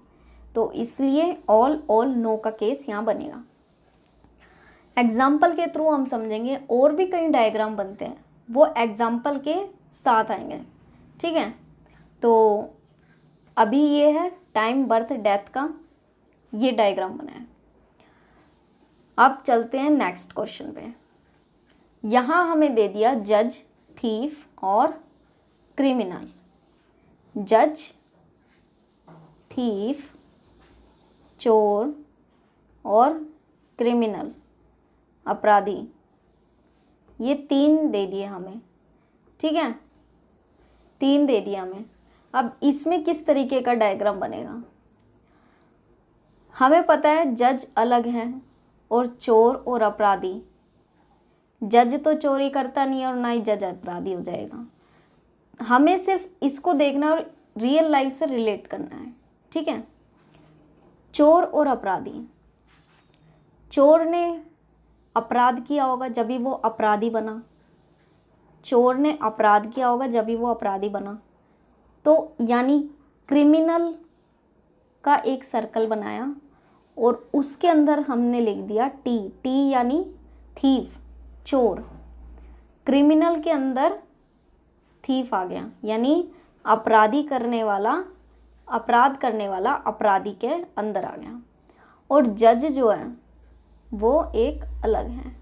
तो इसलिए ऑल नो का केस यहाँ बनेगा। एग्जाम्पल के थ्रू हम समझेंगे, और भी कई डायग्राम बनते हैं, वो एग्जाम्पल के साथ आएंगे। ठीक है, तो अभी ये है टाइम बर्थ डेथ का ये डायग्राम बना है। अब चलते हैं नेक्स्ट क्वेश्चन पे। यहाँ हमें दे दिया जज, थीफ और क्रिमिनल। जज, थीफ, चोर और क्रिमिनल, अपराधी, ये 3 दे दिए हमें। ठीक है, 3 दे दिए हमें। अब इसमें किस तरीके का डायग्राम बनेगा? हमें पता है जज अलग है और चोर और अपराधी। जज तो चोरी करता नहीं है और ना ही जज अपराधी हो जाएगा। हमें सिर्फ इसको देखना और रियल लाइफ से रिलेट करना है। ठीक है, चोर और अपराधी। चोर ने अपराध किया होगा जब भी वो अपराधी बना, चोर ने अपराध किया होगा जब भी वो अपराधी बना, तो यानी क्रिमिनल का एक सर्कल बनाया और उसके अंदर हमने लिख दिया टी यानी थीफ, चोर। क्रिमिनल के अंदर थीफ आ गया, यानी अपराध करने वाला अपराधी के अंदर आ गया। और जज जो है वो एक अलग है।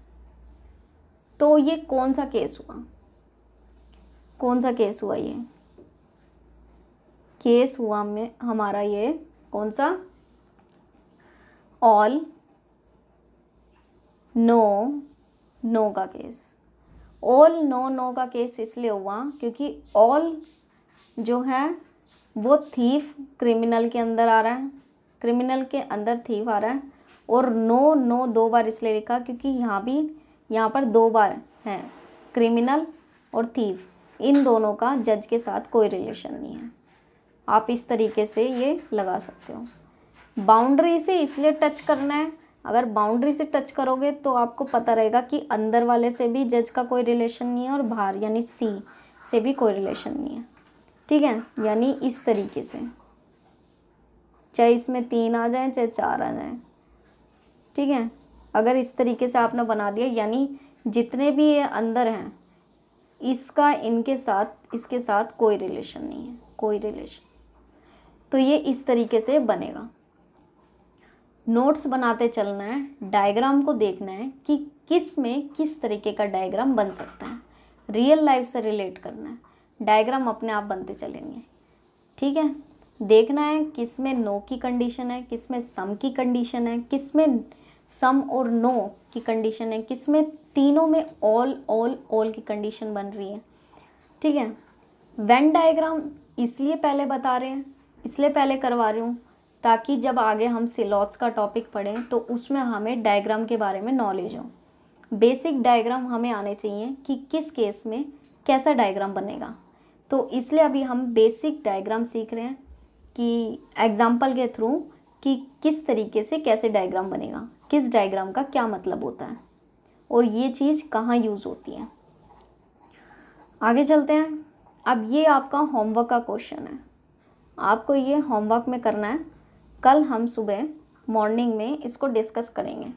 तो ये कौन सा केस हुआ? कौन सा केस हुआ? ये केस हुआ में हमारा ये कौन सा? ऑल नो का केस। ऑल नो का केस इसलिए हुआ क्योंकि ऑल जो है वो थीफ क्रिमिनल के अंदर आ रहा है, क्रिमिनल के अंदर थीफ आ रहा है। और नो 2 बार इसलिए लिखा क्योंकि यहाँ पर 2 बार है क्रिमिनल और थीफ, इन दोनों का जज के साथ कोई रिलेशन नहीं है। आप इस तरीके से ये लगा सकते हो। बाउंड्री से इसलिए टच करना है, अगर बाउंड्री से टच करोगे तो आपको पता रहेगा कि अंदर वाले से भी जज का कोई रिलेशन नहीं है और बाहर यानी सी से भी कोई रिलेशन नहीं है। ठीक है, यानी इस तरीके से, चाहे इसमें 3 आ जाए चाहे 4 आ जाए। ठीक है, अगर इस तरीके से आपने बना दिया यानी जितने भी ये अंदर हैं इसका इसके साथ कोई रिलेशन नहीं है, कोई रिलेशन। तो ये इस तरीके से बनेगा। नोट्स बनाते चलना है, डायग्राम को देखना है कि किस में किस तरीके का डायग्राम बन सकता है, रियल लाइफ से रिलेट करना है, डायग्राम अपने आप बनते चलेंगे। ठीक है, देखना है किस में नो की कंडीशन है, किस में सम की कंडीशन है, किस में सम और नो की कंडीशन है, किस में तीनों में ऑल की कंडीशन बन रही है। ठीक है, वेन डायग्राम इसलिए पहले बता रहे हैं, इसलिए पहले करवा रही हूँ ताकि जब आगे हम सिलॉट्स का टॉपिक पढ़ें तो उसमें हमें डायग्राम के बारे में नॉलेज हो। बेसिक डायग्राम हमें आने चाहिए कि किस केस में कैसा डायग्राम बनेगा। तो इसलिए अभी हम बेसिक डायग्राम सीख रहे हैं कि एग्जाम्पल के थ्रू कि किस तरीके से कैसे डायग्राम बनेगा, किस डायग्राम का क्या मतलब होता है और ये चीज़ कहाँ यूज़ होती है। आगे चलते हैं। अब ये आपका होमवर्क का क्वेश्चन है, आपको ये होमवर्क में करना है। कल हम सुबह मॉर्निंग में इसको डिस्कस करेंगे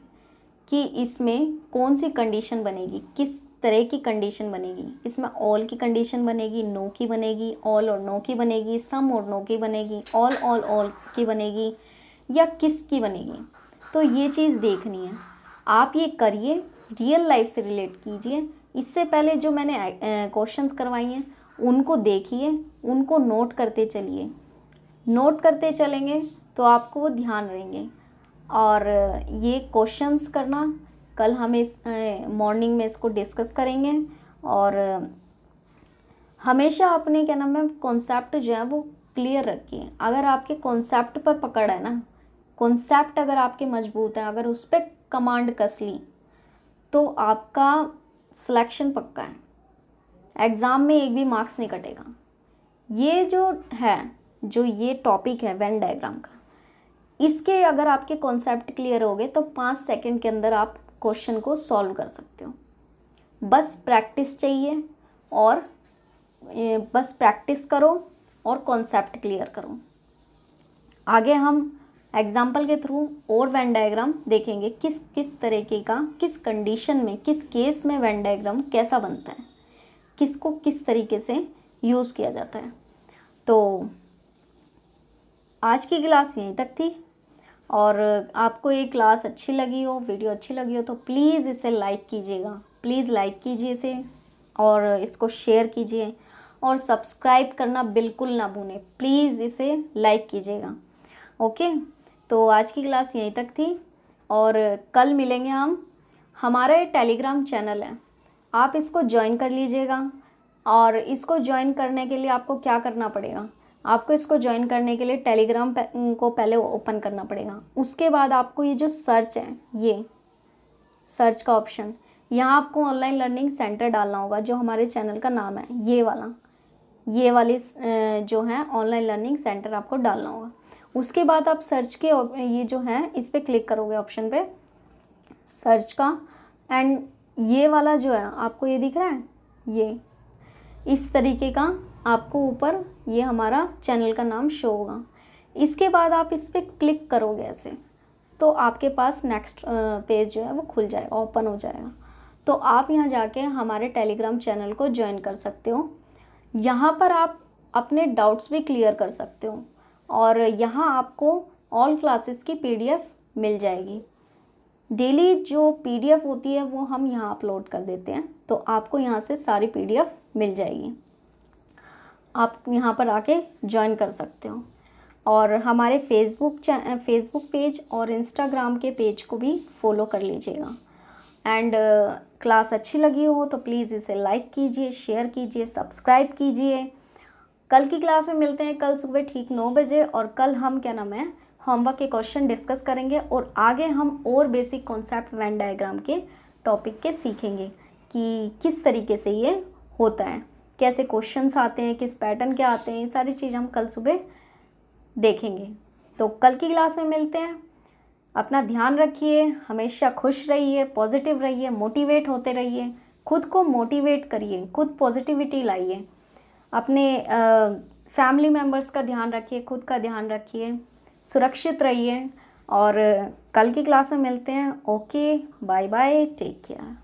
कि इसमें कौन सी कंडीशन बनेगी, किस तरह की कंडीशन बनेगी। इसमें ऑल की कंडीशन बनेगी, नो की बनेगी, ऑल और नो की बनेगी, सम और नो की बनेगी, ऑल की बनेगी, या किस की बनेगी। तो ये चीज़ देखनी है। आप ये करिए, रियल लाइफ से रिलेट कीजिए। इससे पहले जो मैंने क्वेश्चंस करवाई हैं उनको देखिए, उनको नोट करते चलिए। नोट करते चलेंगे तो आपको वो ध्यान रहेंगे। और ये क्वेश्चंस करना कल हम इस मॉर्निंग में इसको डिस्कस करेंगे। और हमेशा अपने क्या नाम है कॉन्सेप्ट जो है वो क्लियर रखिए। अगर आपके कॉन्सेप्ट पर पकड़ है ना, कॉन्सेप्ट अगर आपके मजबूत है, अगर उस पर कमांड कस ली तो आपका सिलेक्शन पक्का है। एग्ज़ाम में एक भी मार्क्स नहीं कटेगा। ये जो है, जो ये टॉपिक है वेन डायग्राम का, इसके अगर आपके कॉन्सेप्ट क्लियर हो गए तो 5 सेकंड के अंदर आप क्वेश्चन को सॉल्व कर सकते हो। बस प्रैक्टिस चाहिए, और बस प्रैक्टिस करो और कॉन्सेप्ट क्लियर करो। आगे हम एग्जाम्पल के थ्रू और वेन डायग्राम देखेंगे, किस किस तरीके का, किस कंडीशन में, किस केस में वेन डायग्राम कैसा बनता है, किसको किस तरीके से यूज़ किया जाता है। तो आज की क्लास यहीं तक थी। और आपको ये क्लास अच्छी लगी हो, वीडियो अच्छी लगी हो तो प्लीज़ इसे लाइक कीजिएगा, प्लीज़ लाइक कीजिए इसे, और इसको शेयर कीजिए, और सब्सक्राइब करना बिल्कुल ना भूलें। प्लीज़ इसे लाइक कीजिएगा। ओके, तो आज की क्लास यहीं तक थी, और कल मिलेंगे हम। हमारा ये टेलीग्राम चैनल है, आप इसको ज्वाइन कर लीजिएगा। और इसको ज्वाइन करने के लिए आपको क्या करना पड़ेगा, आपको इसको ज्वाइन करने के लिए टेलीग्राम को पहले ओपन करना पड़ेगा। उसके बाद आपको ये जो सर्च है, ये सर्च का ऑप्शन, यहाँ आपको ऑनलाइन लर्निंग सेंटर डालना होगा, जो हमारे चैनल का नाम है, ये वाली जो है ऑनलाइन लर्निंग सेंटर आपको डालना होगा। उसके बाद आप सर्च के ये जो है इस पर क्लिक करोगे, ऑप्शन पे सर्च का, एंड ये वाला जो है आपको ये दिख रहा है, ये इस तरीके का आपको ऊपर ये हमारा चैनल का नाम शो होगा। इसके बाद आप इस पर क्लिक करोगे ऐसे, तो आपके पास नेक्स्ट पेज जो है वो खुल जाएगा, ओपन हो जाएगा। तो आप यहाँ जाके हमारे टेलीग्राम चैनल को ज्वाइन कर सकते हो। यहाँ पर आप अपने डाउट्स भी क्लियर कर सकते हो, और यहाँ आपको ऑल क्लासेस की PDF मिल जाएगी। डेली जो PDF होती है वो हम यहाँ अपलोड कर देते हैं, तो आपको यहाँ से सारी PDF मिल जाएगी। आप यहाँ पर आके ज्वाइन कर सकते हो। और हमारे फेसबुक पेज और इंस्टाग्राम के पेज को भी फॉलो कर लीजिएगा। एंड क्लास अच्छी लगी हो तो प्लीज़ इसे लाइक कीजिए, शेयर कीजिए, सब्सक्राइब कीजिए। कल की क्लास में मिलते हैं, कल सुबह ठीक 9 बजे। और कल हम क्या नाम है होमवर्क के क्वेश्चन डिस्कस करेंगे, और आगे हम और बेसिक कॉन्सेप्ट वेन डायग्राम के टॉपिक के सीखेंगे कि किस तरीके से ये होता है, कैसे क्वेश्चंस आते हैं, किस पैटर्न के आते हैं, ये सारी चीज़ हम कल सुबह देखेंगे। तो कल की क्लास में मिलते हैं। अपना ध्यान रखिए, हमेशा खुश रहिए, पॉजिटिव रहिए, मोटिवेट होते रहिए, खुद को मोटिवेट करिए, खुद पॉजिटिविटी लाइए, अपने फैमिली मेम्बर्स का ध्यान रखिए, खुद का ध्यान रखिए, सुरक्षित रहिए। और कल की क्लास में मिलते हैं। Okay, bye bye, take care.